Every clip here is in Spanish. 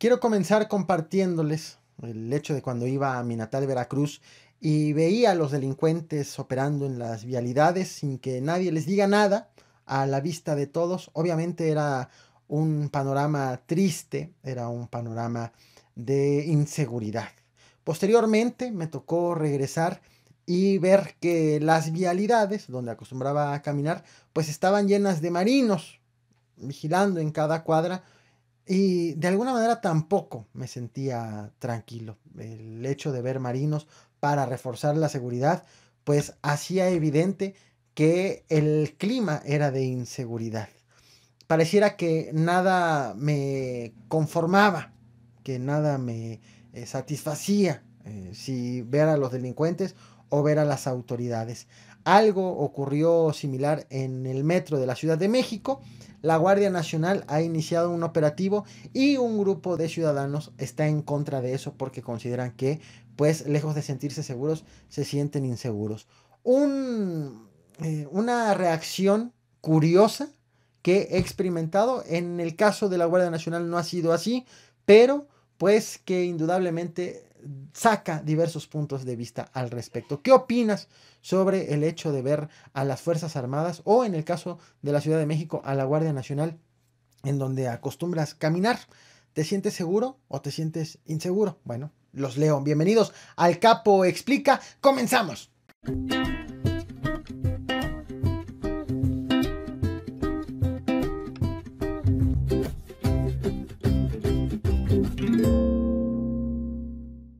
Quiero comenzar compartiéndoles el hecho de cuando iba a mi natal Veracruz y veía a los delincuentes operando en las vialidades sin que nadie les diga nada, a la vista de todos. Obviamente era un panorama triste, era un panorama de inseguridad. Posteriormente me tocó regresar y ver que las vialidades donde acostumbraba a caminar pues estaban llenas de marinos vigilando en cada cuadra y de alguna manera tampoco me sentía tranquilo. El hecho de ver marinos para reforzar la seguridad, pues hacía evidente que el clima era de inseguridad. Pareciera que nada me conformaba, que nada me satisfacía, si ver a los delincuentes o ver a las autoridades. Algo ocurrió similar en el metro de la Ciudad de México. La Guardia Nacional ha iniciado un operativo y un grupo de ciudadanos está en contra de eso porque consideran que, pues, lejos de sentirse seguros, se sienten inseguros. Una reacción curiosa que he experimentado. En el caso de la Guardia Nacional no ha sido así, pero pues que indudablemente saca diversos puntos de vista al respecto. ¿Qué opinas sobre el hecho de ver a las Fuerzas Armadas o en el caso de la Ciudad de México a la Guardia Nacional en donde acostumbras caminar? ¿Te sientes seguro o te sientes inseguro? Bueno, los leo. Bienvenidos al Capo Explica. ¡Comenzamos!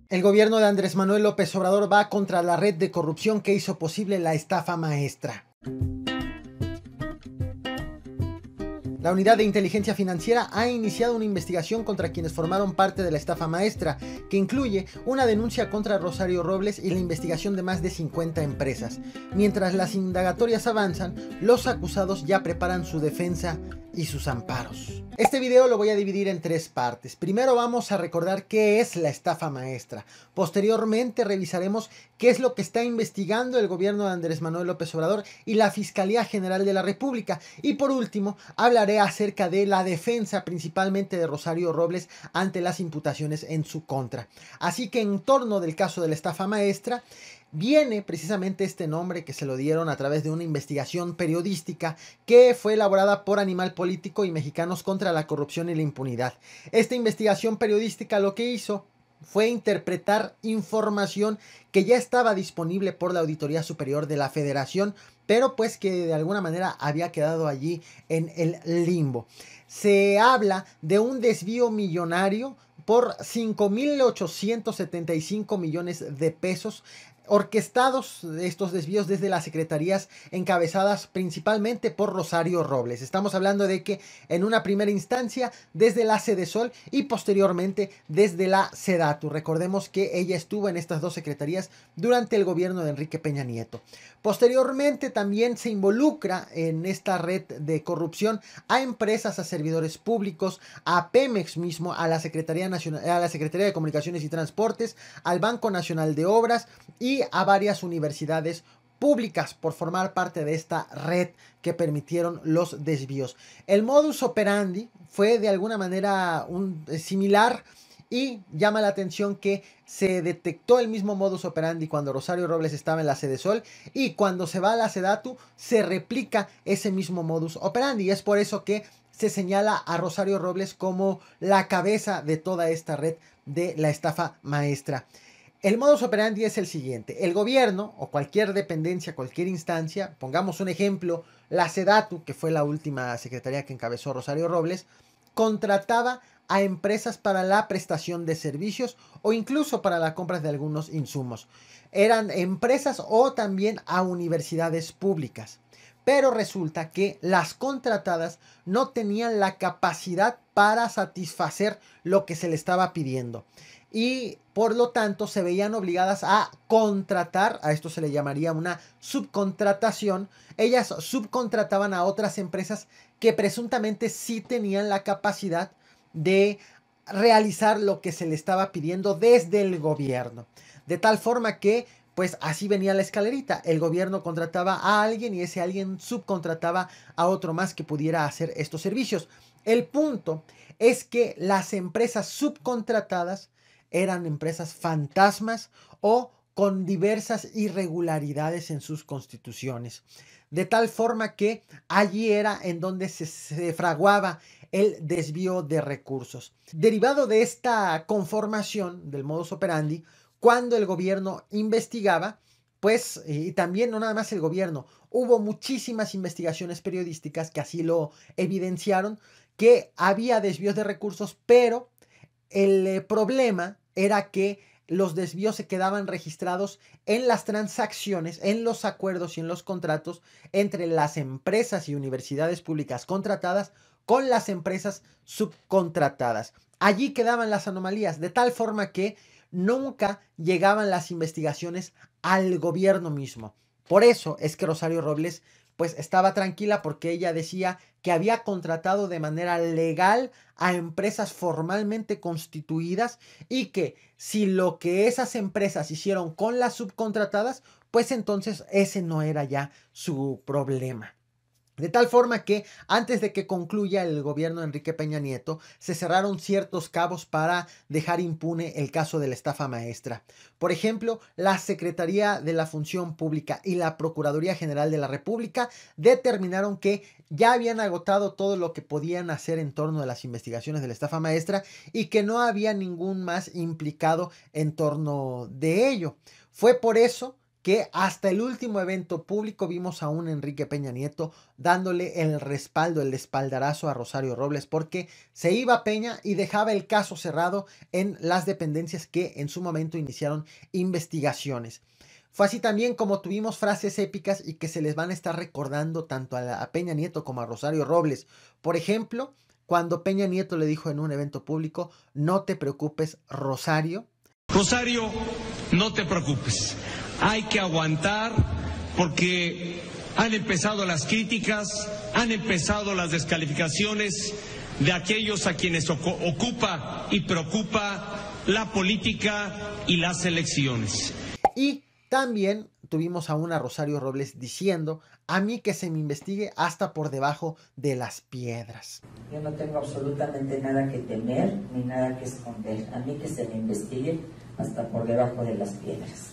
El gobierno de Andrés Manuel López Obrador va contra la red de corrupción que hizo posible la estafa maestra. La Unidad de Inteligencia Financiera ha iniciado una investigación contra quienes formaron parte de la estafa maestra, que incluye una denuncia contra Rosario Robles y la investigación de más de 50 empresas. Mientras las indagatorias avanzan, los acusados ya preparan su defensa y sus amparos. Este video lo voy a dividir en tres partes. Primero vamos a recordar qué es la estafa maestra. Posteriormente revisaremos qué es lo que está investigando el gobierno de Andrés Manuel López Obrador y la Fiscalía General de la República. Y por último, hablaré acerca de la defensa principalmente de Rosario Robles ante las imputaciones en su contra. Así que en torno del caso de la estafa maestra, viene precisamente este nombre que se lo dieron a través de una investigación periodística que fue elaborada por Animal Político y Mexicanos contra la Corrupción y la Impunidad. Esta investigación periodística lo que hizo fue interpretar información que ya estaba disponible por la Auditoría Superior de la Federación, pero pues que de alguna manera había quedado allí en el limbo. Se habla de un desvío millonario por 5.875 millones de pesos, orquestados estos desvíos desde las secretarías encabezadas principalmente por Rosario Robles. Estamos hablando de que en una primera instancia desde la Sedesol y posteriormente desde la Sedatu. Recordemos que ella estuvo en estas dos secretarías durante el gobierno de Enrique Peña Nieto. Posteriormente también se involucra en esta red de corrupción a empresas, a servidores públicos, a Pemex mismo, a la Secretaría Nacional, a la Secretaría de Comunicaciones y Transportes, al Banco Nacional de Obras y a varias universidades públicas por formar parte de esta red que permitieron los desvíos. El modus operandi fue de alguna manera similar y llama la atención que se detectó el mismo modus operandi cuando Rosario Robles estaba en la Sedesol y cuando se va a la Sedatu se replica ese mismo modus operandi y es por eso que se señala a Rosario Robles como la cabeza de toda esta red de la estafa maestra. El modus operandi es el siguiente: el gobierno o cualquier dependencia, cualquier instancia, pongamos un ejemplo, la Sedatu, que fue la última secretaría que encabezó Rosario Robles, contrataba a empresas para la prestación de servicios o incluso para la compra de algunos insumos. Eran empresas o también a universidades públicas. Pero resulta que las contratadas no tenían la capacidad para satisfacer lo que se le estaba pidiendo. Y por lo tanto se veían obligadas a contratar, a esto se le llamaría una subcontratación. Ellas subcontrataban a otras empresas que presuntamente sí tenían la capacidad de realizar lo que se le estaba pidiendo desde el gobierno. De tal forma que pues así venía la escalerita. El gobierno contrataba a alguien y ese alguien subcontrataba a otro más que pudiera hacer estos servicios. El punto es que las empresas subcontratadas eran empresas fantasmas o con diversas irregularidades en sus constituciones. De tal forma que allí era en donde se fraguaba el desvío de recursos. Derivado de esta conformación del modus operandi, cuando el gobierno investigaba, pues, y también no nada más el gobierno, hubo muchísimas investigaciones periodísticas que así lo evidenciaron, que había desvíos de recursos, pero el problema era que los desvíos se quedaban registrados en las transacciones, en los acuerdos y en los contratos entre las empresas y universidades públicas contratadas con las empresas subcontratadas. Allí quedaban las anomalías, de tal forma que nunca llegaban las investigaciones al gobierno mismo. Por eso es que Rosario Robles pues estaba tranquila, porque ella decía que había contratado de manera legal a empresas formalmente constituidas y que si lo que esas empresas hicieron con las subcontratadas, pues entonces ese no era ya su problema. De tal forma que antes de que concluya el gobierno de Enrique Peña Nieto, se cerraron ciertos cabos para dejar impune el caso de la estafa maestra. Por ejemplo, la Secretaría de la Función Pública y la Procuraduría General de la República determinaron que ya habían agotado todo lo que podían hacer en torno a las investigaciones de la estafa maestra y que no había ningún más implicado en torno de ello. Fue por eso que hasta el último evento público vimos a un Enrique Peña Nieto dándole el respaldo, el espaldarazo a Rosario Robles, porque se iba Peña y dejaba el caso cerrado en las dependencias que en su momento iniciaron investigaciones. Fue así también como tuvimos frases épicas y que se les van a estar recordando tanto a Peña Nieto como a Rosario Robles. Por ejemplo, cuando Peña Nieto le dijo en un evento público: no te preocupes, Rosario. Rosario, no te preocupes. Hay que aguantar porque han empezado las críticas, han empezado las descalificaciones de aquellos a quienes ocupa y preocupa la política y las elecciones. Y también tuvimos a una Rosario Robles diciendo: a mí que se me investigue hasta por debajo de las piedras. Yo no tengo absolutamente nada que temer ni nada que esconder. A mí que se me investigue hasta por debajo de las piedras.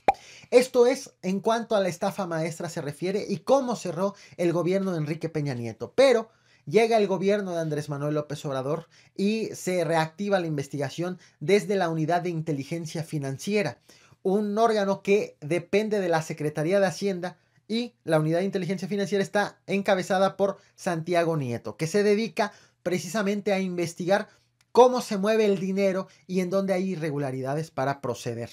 Esto es en cuanto a la estafa maestra se refiere y cómo cerró el gobierno de Enrique Peña Nieto. Pero llega el gobierno de Andrés Manuel López Obrador y se reactiva la investigación desde la Unidad de Inteligencia Financiera, un órgano que depende de la Secretaría de Hacienda, y la Unidad de Inteligencia Financiera está encabezada por Santiago Nieto, que se dedica precisamente a investigar cómo se mueve el dinero y en dónde hay irregularidades para proceder.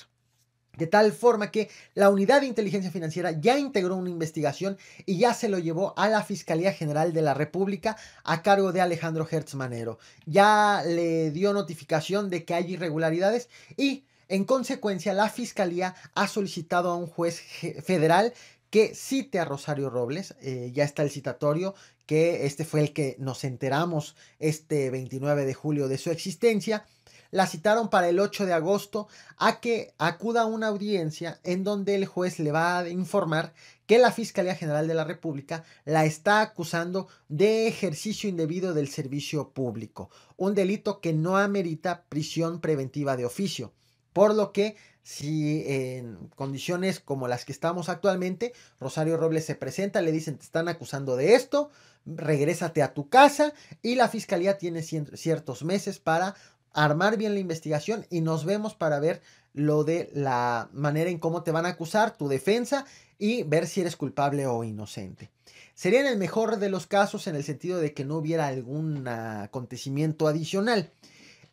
De tal forma que la Unidad de Inteligencia Financiera ya integró una investigación y ya se lo llevó a la Fiscalía General de la República a cargo de Alejandro Hertz Manero. Ya le dio notificación de que hay irregularidades y en consecuencia la Fiscalía ha solicitado a un juez federal que cite a Rosario Robles. Ya está el citatorio, que este fue el que nos enteramos este 29 de julio de su existencia. La citaron para el 8 de agosto a que acuda a una audiencia en donde el juez le va a informar que la Fiscalía General de la República la está acusando de ejercicio indebido del servicio público, un delito que no amerita prisión preventiva de oficio. Por lo que, si en condiciones como las que estamos actualmente, Rosario Robles se presenta, le dicen: te están acusando de esto, regrésate a tu casa, y la Fiscalía tiene ciertos meses para armar bien la investigación y nos vemos para ver lo de la manera en cómo te van a acusar, tu defensa, y ver si eres culpable o inocente. Sería en el mejor de los casos, en el sentido de que no hubiera algún acontecimiento adicional.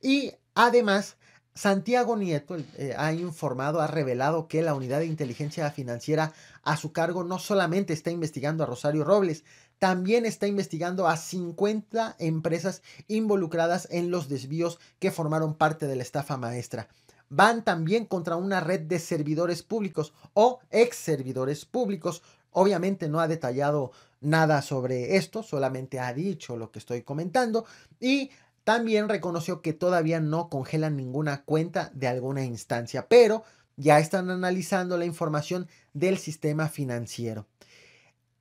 Y además, Santiago Nieto ha informado, ha revelado que la Unidad de Inteligencia Financiera a su cargo no solamente está investigando a Rosario Robles, también está investigando a 50 empresas involucradas en los desvíos que formaron parte de la estafa maestra. Van también contra una red de servidores públicos o ex servidores públicos. Obviamente no ha detallado nada sobre esto, solamente ha dicho lo que estoy comentando, y también reconoció que todavía no congelan ninguna cuenta de alguna instancia, pero ya están analizando la información del sistema financiero.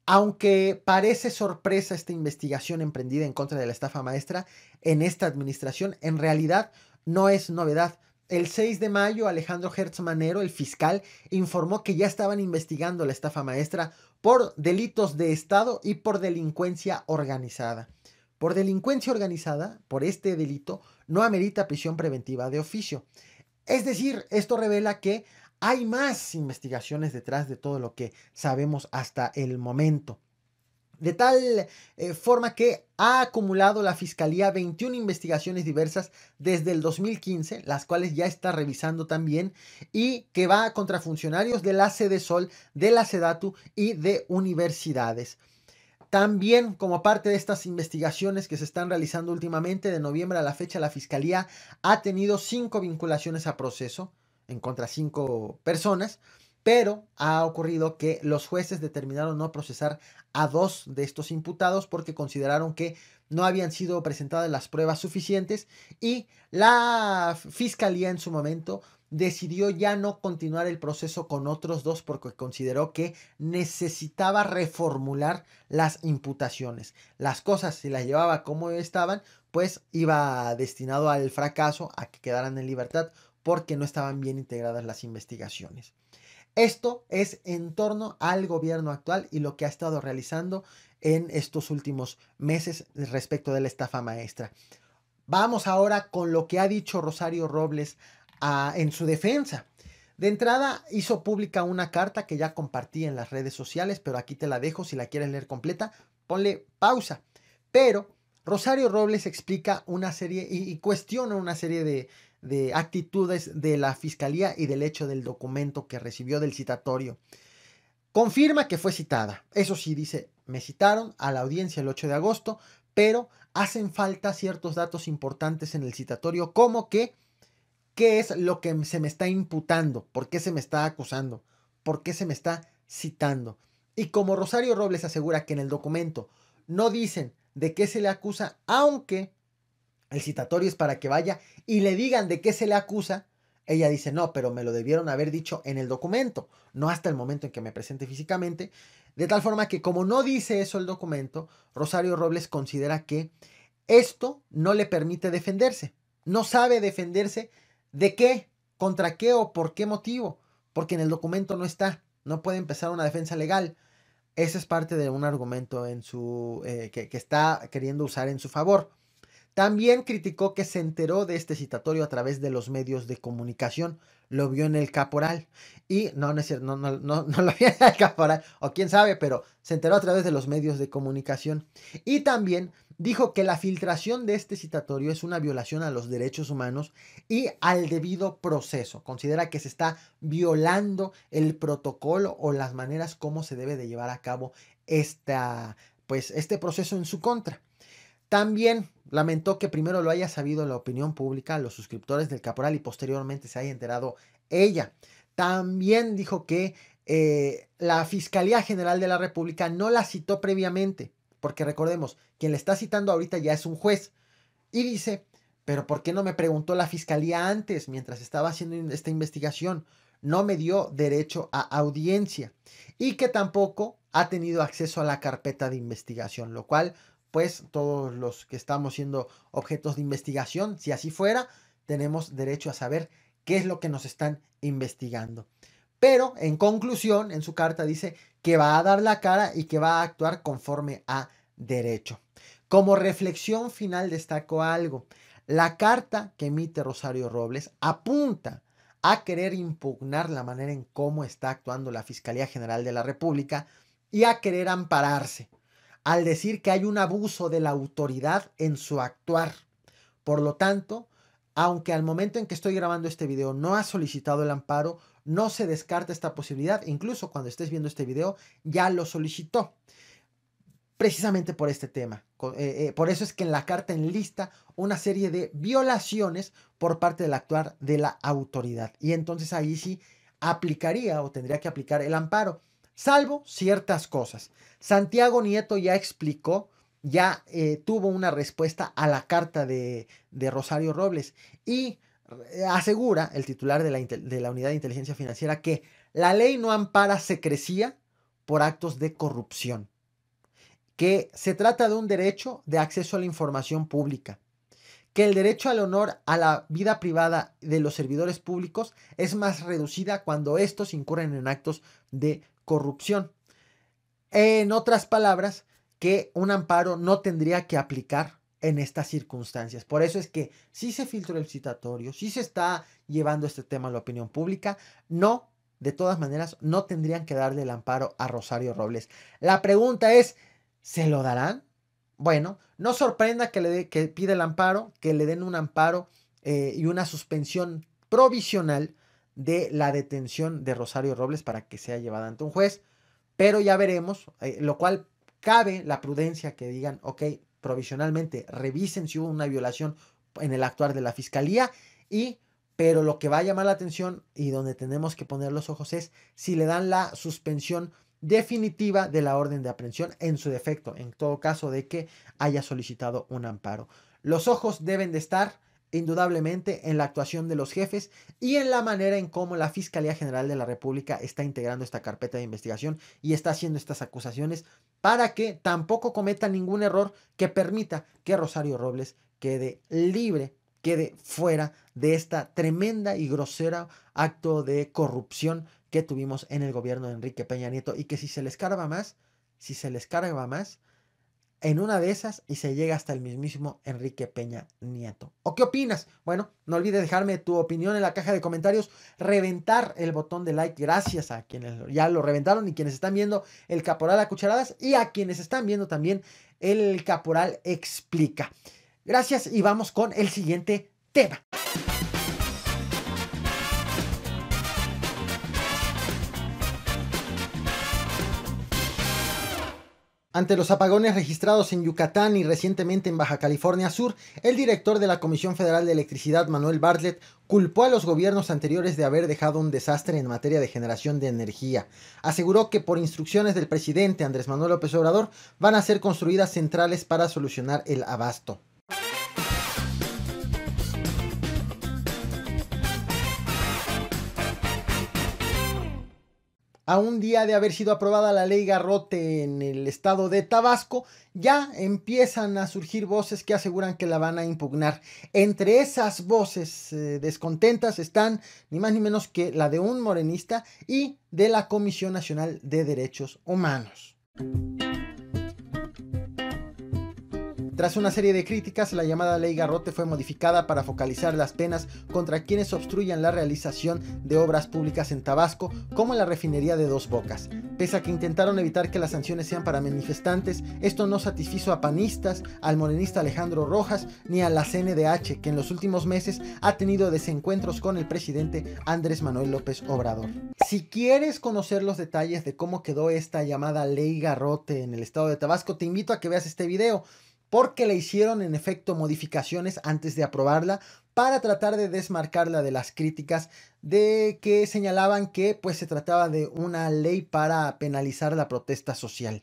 Aunque parece sorpresa esta investigación emprendida en contra de la estafa maestra en esta administración, en realidad no es novedad. El 6 de mayo, Alejandro Hertz Manero, el fiscal, informó que ya estaban investigando la estafa maestra por delitos de Estado y por delincuencia organizada. Por delincuencia organizada, por este delito, no amerita prisión preventiva de oficio. Es decir, esto revela que hay más investigaciones detrás de todo lo que sabemos hasta el momento. De tal forma que ha acumulado la Fiscalía 21 investigaciones diversas desde el 2015, las cuales ya está revisando también, y que va contra funcionarios de la Sedesol, de la Sedatu y de universidades. También, como parte de estas investigaciones que se están realizando últimamente, de noviembre a la fecha, la Fiscalía ha tenido 5 vinculaciones a proceso en contra de 5 personas, pero ha ocurrido que los jueces determinaron no procesar a 2 de estos imputados porque consideraron que no habían sido presentadas las pruebas suficientes, y la Fiscalía en su momento decidió ya no continuar el proceso con otros 2 porque consideró que necesitaba reformular las imputaciones. Las cosas, si las llevaba como estaban, pues iba destinado al fracaso, a que quedaran en libertad, porque no estaban bien integradas las investigaciones. Esto es en torno al gobierno actual y lo que ha estado realizando en estos últimos meses respecto de la estafa maestra. Vamos ahora con lo que ha dicho Rosario Robles en su defensa. De entrada hizo pública una carta que ya compartí en las redes sociales, pero aquí te la dejo. Si la quieres leer completa, ponle pausa. Pero Rosario Robles explica una serie y cuestiona una serie de actitudes de la Fiscalía y del hecho del documento que recibió del citatorio. Confirma que fue citada. Eso sí, dice, me citaron a la audiencia el 8 de agosto, pero hacen falta ciertos datos importantes en el citatorio, como que qué es lo que se me está imputando, por qué se me está acusando, por qué se me está citando. Y como Rosario Robles asegura que en el documento no dicen de qué se le acusa, aunque el citatorio es para que vaya y le digan de qué se le acusa, ella dice, no, pero me lo debieron haber dicho en el documento, no hasta el momento en que me presente físicamente. De tal forma que como no dice eso el documento, Rosario Robles considera que esto no le permite defenderse. No sabe defenderse de qué, contra qué o por qué motivo, porque en el documento no está. No puede empezar una defensa legal. Ese es parte de un argumento en que está queriendo usar en su favor. También criticó que se enteró de este citatorio a través de los medios de comunicación. Lo vio en el Caporal. Y no es cierto, no lo vio en el Caporal. O quién sabe, pero se enteró a través de los medios de comunicación. Y también dijo que la filtración de este citatorio es una violación a los derechos humanos y al debido proceso. Considera que se está violando el protocolo o las maneras como se debe de llevar a cabo este proceso en su contra. También lamentó que primero lo haya sabido la opinión pública, los suscriptores del Caporal, y posteriormente se haya enterado ella. También dijo que la Fiscalía General de la República no la citó previamente, porque recordemos, quien le está citando ahorita ya es un juez. Y dice, pero ¿por qué no me preguntó la Fiscalía antes, mientras estaba haciendo esta investigación? No me dio derecho a audiencia. Y que tampoco ha tenido acceso a la carpeta de investigación, lo cual, pues todos los que estamos siendo objetos de investigación, si así fuera, tenemos derecho a saber qué es lo que nos están investigando. Pero en conclusión, en su carta dice que va a dar la cara y que va a actuar conforme a derecho. Como reflexión final destaco algo. La carta que emite Rosario Robles apunta a querer impugnar la manera en cómo está actuando la Fiscalía General de la República y a querer ampararse al decir que hay un abuso de la autoridad en su actuar. Por lo tanto, aunque al momento en que estoy grabando este video no ha solicitado el amparo, no se descarta esta posibilidad. Incluso cuando estés viendo este video ya lo solicitó. Precisamente por este tema. Por eso es que en la carta enlista una serie de violaciones por parte del actuar de la autoridad. Y entonces ahí sí aplicaría o tendría que aplicar el amparo, salvo ciertas cosas. Santiago Nieto ya explicó, ya tuvo una respuesta a la carta de Rosario Robles y asegura el titular de la Unidad de Inteligencia Financiera que la ley no ampara secrecía por actos de corrupción. que se trata de un derecho de acceso a la información pública, que el derecho al honor a la vida privada de los servidores públicos es más reducida cuando estos incurren en actos de corrupción. En otras palabras, que un amparo no tendría que aplicar en estas circunstancias. Por eso es que si se filtró el citatorio, si se está llevando este tema a la opinión pública, no, de todas maneras, no tendrían que darle el amparo a Rosario Robles. La pregunta es, ¿se lo darán? Bueno, no sorprenda que pida el amparo, que le den un amparo y una suspensión provisional de la detención de Rosario Robles para que sea llevada ante un juez, pero ya veremos, lo cual cabe la prudencia que digan, ok, provisionalmente revisen si hubo una violación en el actuar de la fiscalía, pero lo que va a llamar la atención y donde tenemos que poner los ojos es si le dan la suspensión definitiva de la orden de aprehensión en su defecto, en todo caso de que haya solicitado un amparo. Los ojos deben de estar indudablemente en la actuación de los jefes y en la manera en cómo la Fiscalía General de la República está integrando esta carpeta de investigación y está haciendo estas acusaciones para que tampoco cometa ningún error que permita que Rosario Robles quede libre, quede fuera de esta tremenda y grosera acto de corrupción que tuvimos en el gobierno de Enrique Peña Nieto y que si se les carga más, en una de esas y se llega hasta el mismísimo Enrique Peña Nieto. ¿O qué opinas? Bueno, no olvides dejarme tu opinión en la caja de comentarios, reventar el botón de like, gracias a quienes ya lo reventaron y quienes están viendo el Caporal a Cucharadas y a quienes están viendo también el Caporal Explica. Gracias y vamos con el siguiente tema. Ante los apagones registrados en Yucatán y recientemente en Baja California Sur, el director de la Comisión Federal de Electricidad, Manuel Bartlett, culpó a los gobiernos anteriores de haber dejado un desastre en materia de generación de energía. Aseguró que por instrucciones del presidente Andrés Manuel López Obrador van a ser construidas centrales para solucionar el abasto. A un día de haber sido aprobada la ley Garrote en el estado de Tabasco, ya empiezan a surgir voces que aseguran que la van a impugnar. Entre esas voces descontentas están ni más ni menos que la de un morenista y de la Comisión Nacional de Derechos Humanos. Tras una serie de críticas, la llamada Ley Garrote fue modificada para focalizar las penas contra quienes obstruyan la realización de obras públicas en Tabasco, como la refinería de Dos Bocas. Pese a que intentaron evitar que las sanciones sean para manifestantes, esto no satisfizo a panistas, al morenista Alejandro Rojas, ni a la CNDH, que en los últimos meses ha tenido desencuentros con el presidente Andrés Manuel López Obrador. Si quieres conocer los detalles de cómo quedó esta llamada Ley Garrote en el estado de Tabasco, te invito a que veas este video, porque le hicieron en efecto modificaciones antes de aprobarla para tratar de desmarcarla de las críticas de que señalaban que pues se trataba de una ley para penalizar la protesta social.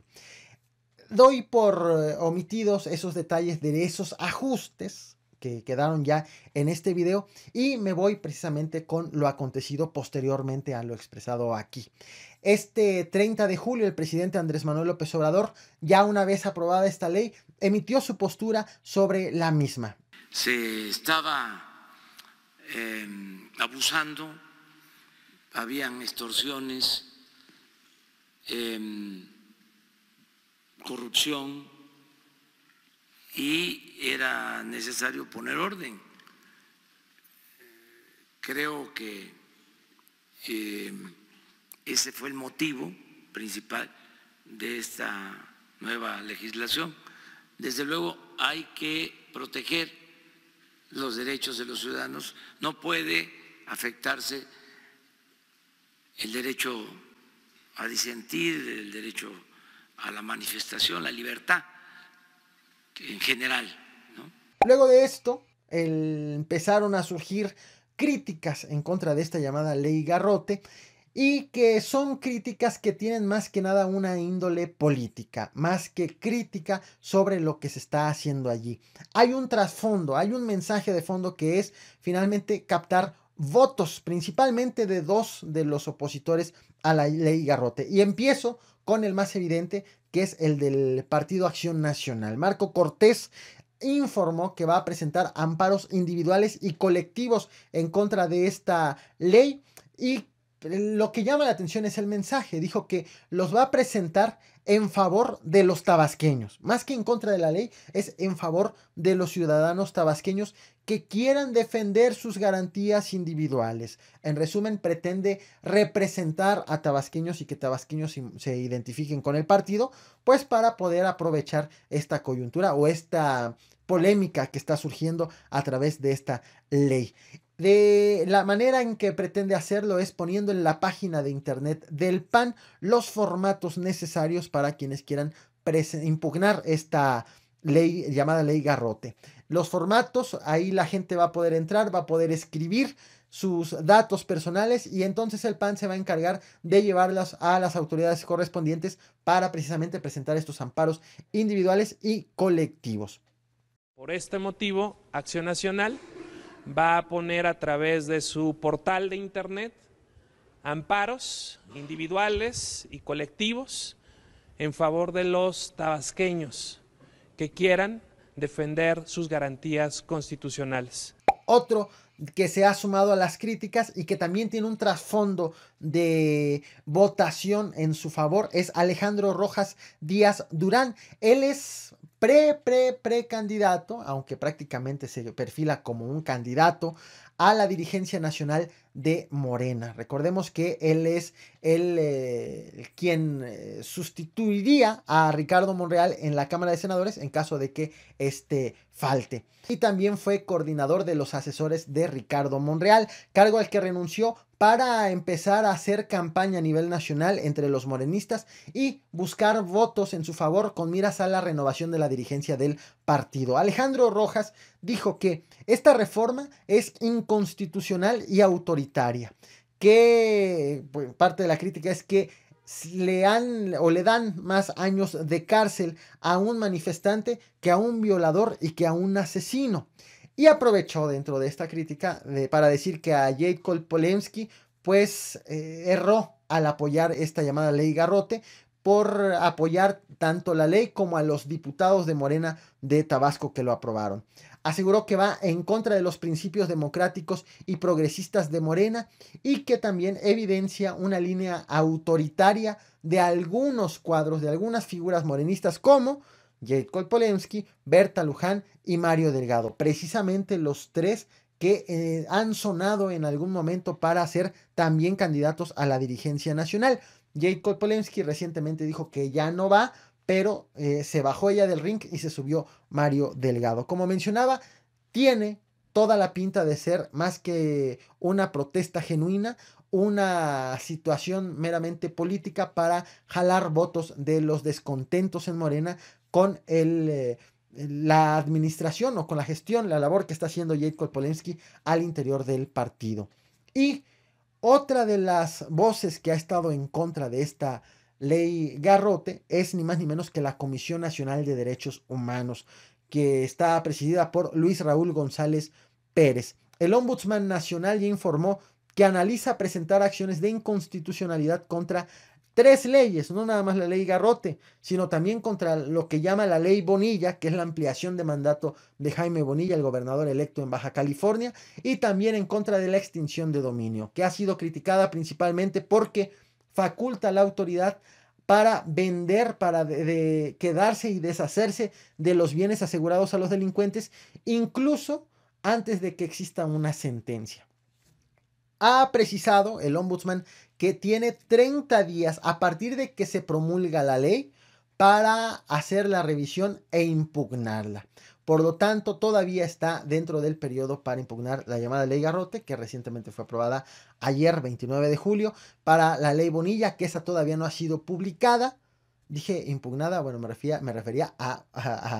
Doy por omitidos esos detalles de esos ajustes que quedaron ya en este video y me voy precisamente con lo acontecido posteriormente a lo expresado aquí. Este 30 de julio el presidente Andrés Manuel López Obrador, ya una vez aprobada esta ley, emitió su postura sobre la misma. Se estaba abusando, habían extorsiones, corrupción y era necesario poner orden. Creo que ese fue el motivo principal de esta nueva legislación. Desde luego hay que proteger los derechos de los ciudadanos, no puede afectarse el derecho a disentir, el derecho a la manifestación, la libertad en general, ¿no? Luego de esto, empezaron a surgir críticas en contra de esta llamada Ley Garrote, y que son críticas que tienen más que nada una índole política, más que crítica sobre lo que se está haciendo allí. Hay un trasfondo, hay un mensaje de fondo que es finalmente captar votos, principalmente de dos de los opositores a la Ley Garrote. Y empiezo con el más evidente, que es el del Partido Acción Nacional. Marco Cortés informó que va a presentar amparos individuales y colectivos en contra de esta ley, y lo que llama la atención es el mensaje. Dijo que los va a presentar en favor de los tabasqueños, más que en contra de la ley, es en favor de los ciudadanos tabasqueños que quieran defender sus garantías individuales. En resumen, pretende representar a tabasqueños y que tabasqueños se identifiquen con el partido, pues para poder aprovechar esta coyuntura o esta polémica que está surgiendo a través de esta ley. De la manera en que pretende hacerlo es poniendo en la página de internet del PAN los formatos necesarios para quienes quieran impugnar esta ley llamada Ley Garrote. Los formatos, ahí la gente va a poder entrar, va a poder escribir sus datos personales y entonces el PAN se va a encargar de llevarlas a las autoridades correspondientes para precisamente presentar estos amparos individuales y colectivos. Por este motivo, Acción Nacional va a poner a través de su portal de internet amparos individuales y colectivos en favor de los tabasqueños que quieran defender sus garantías constitucionales. Otro que se ha sumado a las críticas y que también tiene un trasfondo de votación en su favor es Alejandro Rojas Díaz Durán. Él es precandidato, aunque prácticamente se perfila como un candidato a la dirigencia nacional de Morena. Recordemos que él es quien sustituiría a Ricardo Monreal en la Cámara de Senadores en caso de que este falte. Y también fue coordinador de los asesores de Ricardo Monreal, cargo al que renunció para empezar a hacer campaña a nivel nacional entre los morenistas y buscar votos en su favor con miras a la renovación de la dirigencia del partido. Alejandro Rojas dijo que esta reforma es inconstitucional y autoritaria, que pues, parte de la crítica es que le dan más años de cárcel a un manifestante que a un violador y que a un asesino. Y aprovechó dentro de esta crítica para decir que a Jade Kolpolensky pues erró al apoyar esta llamada Ley Garrote por apoyar tanto la ley como a los diputados de Morena de Tabasco que lo aprobaron. Aseguró que va en contra de los principios democráticos y progresistas de Morena y que también evidencia una línea autoritaria de algunos cuadros, de algunas figuras morenistas como Jade Kolpolensky, Berta Luján y Mario Delgado. Precisamente los tres que han sonado en algún momento para ser también candidatos a la dirigencia nacional. Jade Kolpolensky recientemente dijo que ya no va, pero se bajó ella del ring y se subió Mario Delgado. Como mencionaba, tiene toda la pinta de ser más que una protesta genuina, una situación meramente política para jalar votos de los descontentos en Morena con la administración o con la gestión, la labor que está haciendo Jade Kolpolensky al interior del partido. Y otra de las voces que ha estado en contra de esta ley Garrote es ni más ni menos que la Comisión Nacional de Derechos Humanos, que está presidida por Luis Raúl González Pérez. El Ombudsman Nacional ya informó que analiza presentar acciones de inconstitucionalidad contra 3 leyes, no nada más la ley Garrote, sino también contra lo que llama la ley Bonilla, que es la ampliación de mandato de Jaime Bonilla, el gobernador electo en Baja California, y también en contra de la extinción de dominio, que ha sido criticada principalmente porque faculta a la autoridad para vender, para quedarse y deshacerse de los bienes asegurados a los delincuentes, incluso antes de que exista una sentencia. Ha precisado el ombudsman que tiene 30 días a partir de que se promulga la ley para hacer la revisión e impugnarla. Por lo tanto, todavía está dentro del periodo para impugnar la llamada Ley Garrote, que recientemente fue aprobada ayer, 29 de julio, para la Ley Bonilla, que esa todavía no ha sido publicada. Dije impugnada, bueno, me refería a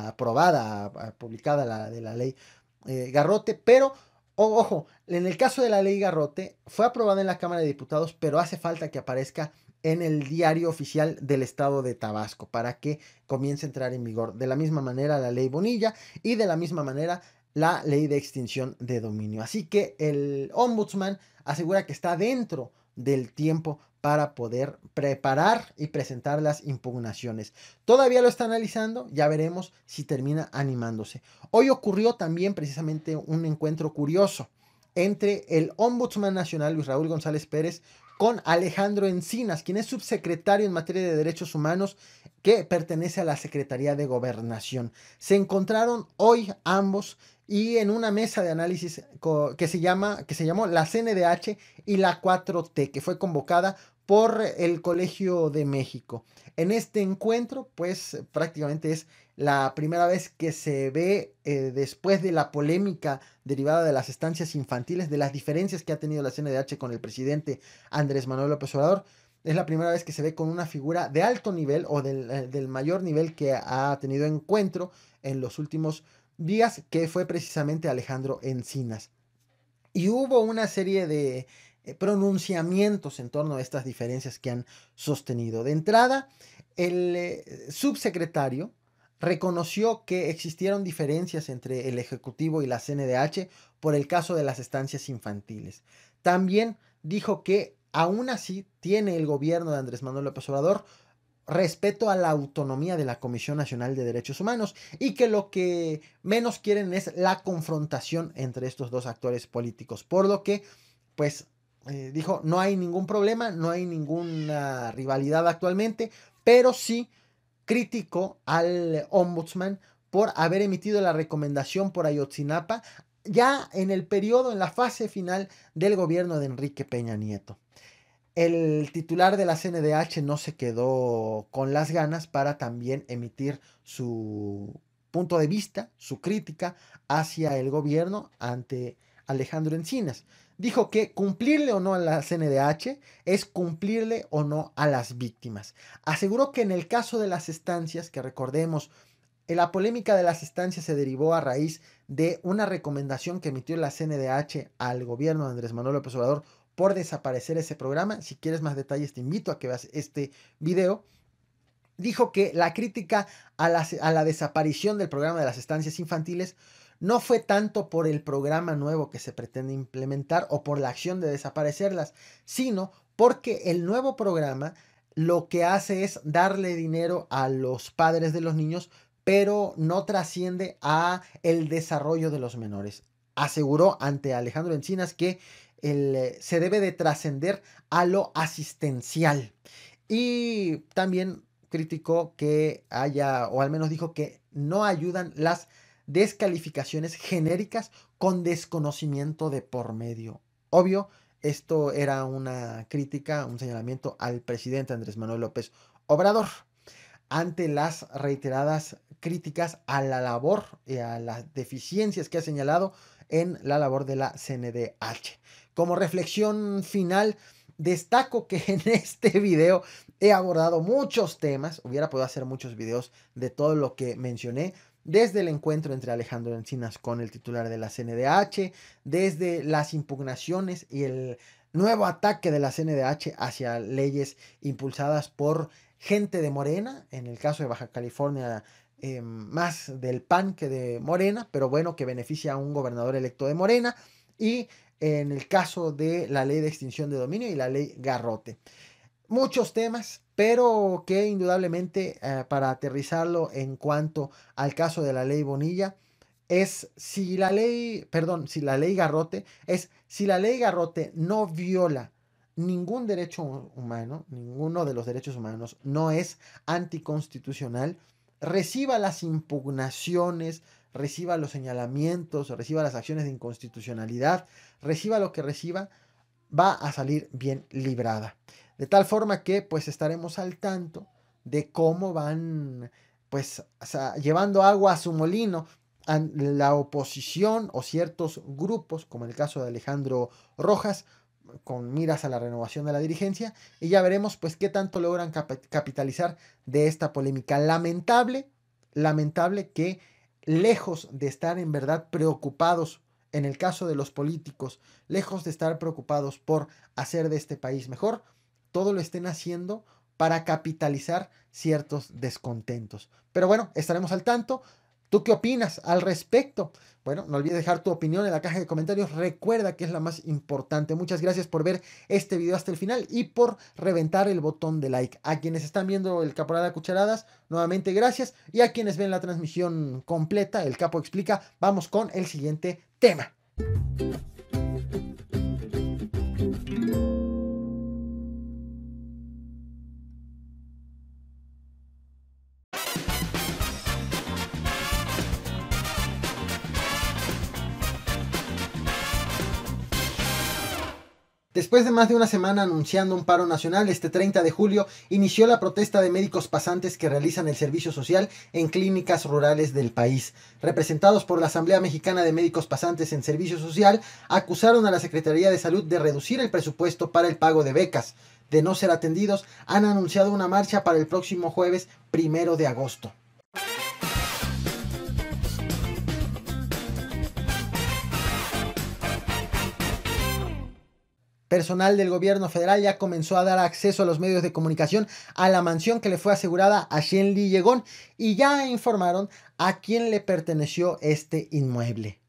aprobada, a publicada de la Ley Garrote, pero ojo, en el caso de la Ley Garrote, fue aprobada en la Cámara de Diputados, pero hace falta que aparezca en el diario oficial del estado de Tabasco para que comience a entrar en vigor. De la misma manera la Ley Bonilla y de la misma manera la Ley de Extinción de Dominio. Así que el ombudsman asegura que está dentro del tiempo para poder preparar y presentar las impugnaciones. Todavía lo está analizando, ya veremos si termina animándose. Hoy ocurrió también precisamente un encuentro curioso entre el Ombudsman Nacional, Luis Raúl González Pérez, con Alejandro Encinas, quien es subsecretario en materia de derechos humanos que pertenece a la Secretaría de Gobernación. Se encontraron hoy ambos y en una mesa de análisis que se llamó la CNDH y la 4T, que fue convocada por el Colegio de México. En este encuentro, pues prácticamente es la primera vez que se ve después de la polémica derivada de las estancias infantiles, de las diferencias que ha tenido la CNDH con el presidente Andrés Manuel López Obrador. Es la primera vez que se ve con una figura de alto nivel o del mayor nivel que ha tenido encuentro en los últimos días, que fue precisamente Alejandro Encinas. Y hubo una serie de pronunciamientos en torno a estas diferencias que han sostenido. De entrada, el subsecretario reconoció que existieron diferencias entre el Ejecutivo y la CNDH por el caso de las estancias infantiles. También dijo que aún así tiene el gobierno de Andrés Manuel López Obrador respeto a la autonomía de la Comisión Nacional de Derechos Humanos y que lo que menos quieren es la confrontación entre estos dos actores políticos, por lo que pues dijo no hay ningún problema, no hay ninguna rivalidad actualmente, pero sí criticó al ombudsman por haber emitido la recomendación por Ayotzinapa ya en el periodo, en la fase final del gobierno de Enrique Peña Nieto. El titular de la CNDH no se quedó con las ganas para también emitir su punto de vista, su crítica hacia el gobierno ante Alejandro Encinas. Dijo que cumplirle o no a la CNDH es cumplirle o no a las víctimas. Aseguró que en el caso de las estancias, que recordemos, la polémica de las estancias se derivó a raíz de una recomendación que emitió la CNDH al gobierno de Andrés Manuel López Obrador por desaparecer ese programa. Si quieres más detalles te invito a que veas este video. Dijo que la crítica a la desaparición del programa de las estancias infantiles no fue tanto por el programa nuevo que se pretende implementar o por la acción de desaparecerlas, sino porque el nuevo programa lo que hace es darle dinero a los padres de los niños, pero no trasciende a el desarrollo de los menores. Aseguró ante Alejandro Encinas que se debe de trascender a lo asistencial. Y también criticó que haya, o al menos dijo que no ayudan las descalificaciones genéricas con desconocimiento de por medio. Obvio, esto era una crítica, un señalamiento al presidente Andrés Manuel López Obrador ante las reiteradas críticas a la labor y a las deficiencias que ha señalado en la labor de la CNDH. Como reflexión final, destaco que en este video he abordado muchos temas. Hubiera podido hacer muchos videos de todo lo que mencioné. Desde el encuentro entre Alejandro Encinas con el titular de la CNDH, desde las impugnaciones y el nuevo ataque de la CNDH hacia leyes impulsadas por gente de Morena, en el caso de Baja California, más del PAN que de Morena, pero bueno, que beneficia a un gobernador electo de Morena, y en el caso de la ley de extinción de dominio y la ley Garrote. Muchos temas, pero que indudablemente para aterrizarlo en cuanto al caso de la ley Bonilla, es si la ley Garrote, es si la ley Garrote no viola ningún derecho humano, ninguno de los derechos humanos, no es anticonstitucional, reciba las impugnaciones, reciba los señalamientos, reciba las acciones de inconstitucionalidad, reciba lo que reciba, va a salir bien librada. De tal forma que pues estaremos al tanto de cómo van pues llevando agua a su molino a la oposición o ciertos grupos, como en el caso de Alejandro Rojas, con miras a la renovación de la dirigencia, y ya veremos pues qué tanto logran capitalizar de esta polémica. Lamentable que lejos de estar en verdad preocupados en el caso de los políticos, lejos de estar preocupados por hacer de este país mejor, todo lo estén haciendo para capitalizar ciertos descontentos. Pero bueno, estaremos al tanto. ¿Tú qué opinas al respecto? Bueno, no olvides dejar tu opinión en la caja de comentarios. Recuerda que es la más importante. Muchas gracias por ver este video hasta el final y por reventar el botón de like. A quienes están viendo el Caporal a Cucharadas, nuevamente gracias. Y a quienes ven la transmisión completa, el Capo Explica, vamos con el siguiente tema. Después de más de una semana anunciando un paro nacional, este 30 de julio inició la protesta de médicos pasantes que realizan el servicio social en clínicas rurales del país. Representados por la Asamblea Mexicana de Médicos Pasantes en Servicio Social, acusaron a la Secretaría de Salud de reducir el presupuesto para el pago de becas. De no ser atendidos, han anunciado una marcha para el próximo jueves 1 de agosto. Personal del gobierno federal ya comenzó a dar acceso a los medios de comunicación a la mansión que le fue asegurada a Shenli Yegón y ya informaron a quién le perteneció este inmueble.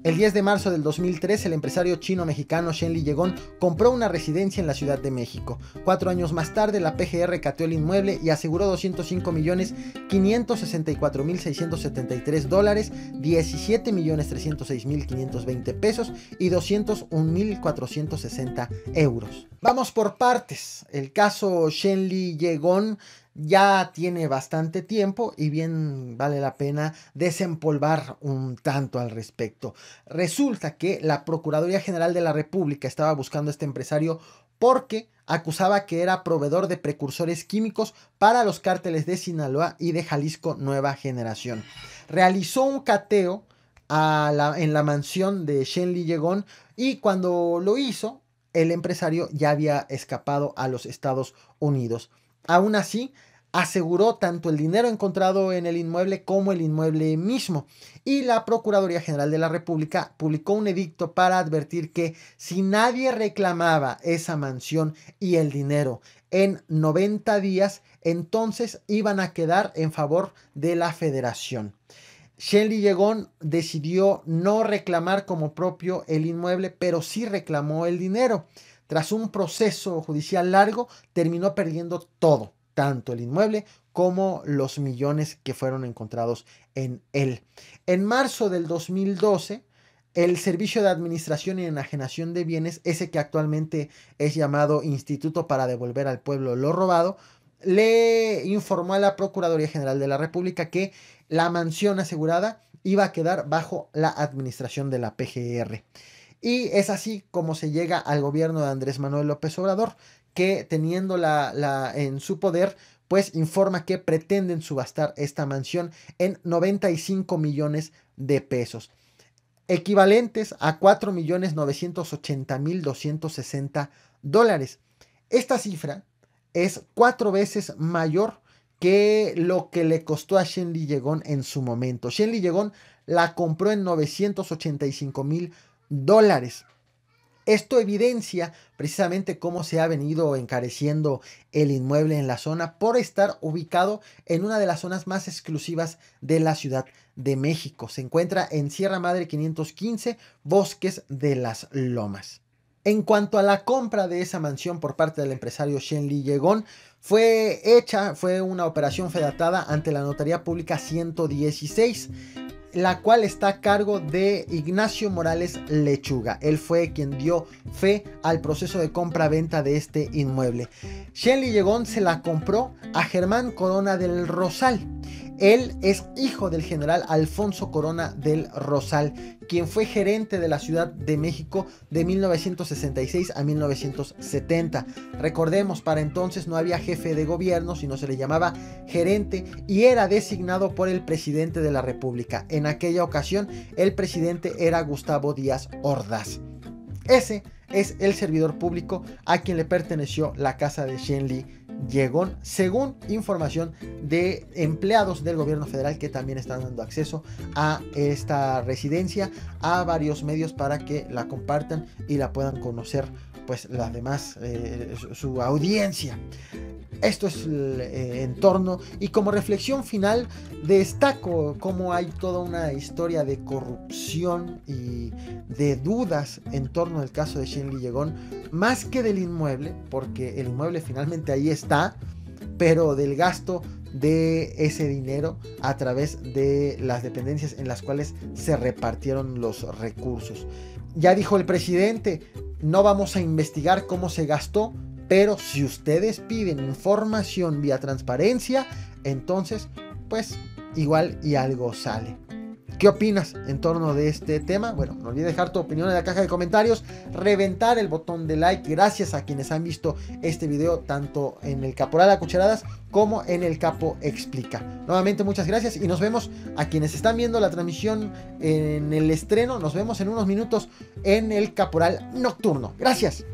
El 10 de marzo del 2003, el empresario chino-mexicano Shenli Yegón compró una residencia en la Ciudad de México. 4 años más tarde, la PGR cateó el inmueble y aseguró $205.564.673, $17.306.520 y 201.460 euros. Vamos por partes. El caso Shenli Yegón ya tiene bastante tiempo y bien vale la pena desempolvar un tanto al respecto. Resulta que la Procuraduría General de la República estaba buscando a este empresario porque acusaba que era proveedor de precursores químicos para los cárteles de Sinaloa y de Jalisco Nueva Generación. Realizó un cateo en la mansión de Shenli Yegón y cuando lo hizo, el empresario ya había escapado a los Estados Unidos. Aún así, aseguró tanto el dinero encontrado en el inmueble como el inmueble mismo. Y la Procuraduría General de la República publicó un edicto para advertir que si nadie reclamaba esa mansión y el dinero en 90 días, entonces iban a quedar en favor de la Federación. Shenli Yegón decidió no reclamar como propio el inmueble, pero sí reclamó el dinero. Tras un proceso judicial largo, terminó perdiendo todo, tanto el inmueble como los millones que fueron encontrados en él. En marzo del 2012, el Servicio de Administración y Enajenación de Bienes, ese que actualmente es llamado Instituto para Devolver al Pueblo lo Robado, le informó a la Procuraduría General de la República que la mansión asegurada iba a quedar bajo la administración de la PGR. Y es así como se llega al gobierno de Andrés Manuel López Obrador, que teniendo en su poder, pues informa que pretenden subastar esta mansión en 95 millones de pesos, equivalentes a $4.980.260. Esta cifra es 4 veces mayor que lo que le costó a Shenli Yegón en su momento. Shenli Yegón la compró en $985,000. Esto evidencia precisamente cómo se ha venido encareciendo el inmueble en la zona por estar ubicado en una de las zonas más exclusivas de la Ciudad de México. Se encuentra en Sierra Madre 515, Bosques de las Lomas. En cuanto a la compra de esa mansión por parte del empresario Shenli Yegón, fue una operación fedatada ante la Notaría Pública 116, la cual está a cargo de Ignacio Morales Lechuga. Él fue quien dio fe al proceso de compra-venta de este inmueble. Shenli Yegón se la compró a Germán Corona del Rosal. Él es hijo del general Alfonso Corona del Rosal, quien fue gerente de la Ciudad de México de 1966 a 1970. Recordemos, para entonces no había jefe de gobierno, sino se le llamaba gerente y era designado por el presidente de la República. En aquella ocasión, el presidente era Gustavo Díaz Ordaz. Ese es el servidor público a quien le perteneció la casa de Shenli Yegón, según información de empleados del gobierno federal que también están dando acceso a esta residencia a varios medios para que la compartan y la puedan conocer pues las demás, su audiencia. Esto es el entorno, y como reflexión final destaco cómo hay toda una historia de corrupción y de dudas en torno al caso de Shen Li Yegon, más que del inmueble, porque el inmueble finalmente ahí está, pero del gasto de ese dinero a través de las dependencias en las cuales se repartieron los recursos. Ya dijo el presidente, no vamos a investigar cómo se gastó, pero si ustedes piden información vía transparencia, entonces pues igual y algo sale. ¿Qué opinas en torno de este tema? Bueno, no olvides dejar tu opinión en la caja de comentarios, reventar el botón de like. Gracias a quienes han visto este video tanto en el Caporal a Cucharadas como en el Capo Explica. Nuevamente muchas gracias y nos vemos a quienes están viendo la transmisión en el estreno. Nos vemos en unos minutos en el Caporal Nocturno. Gracias.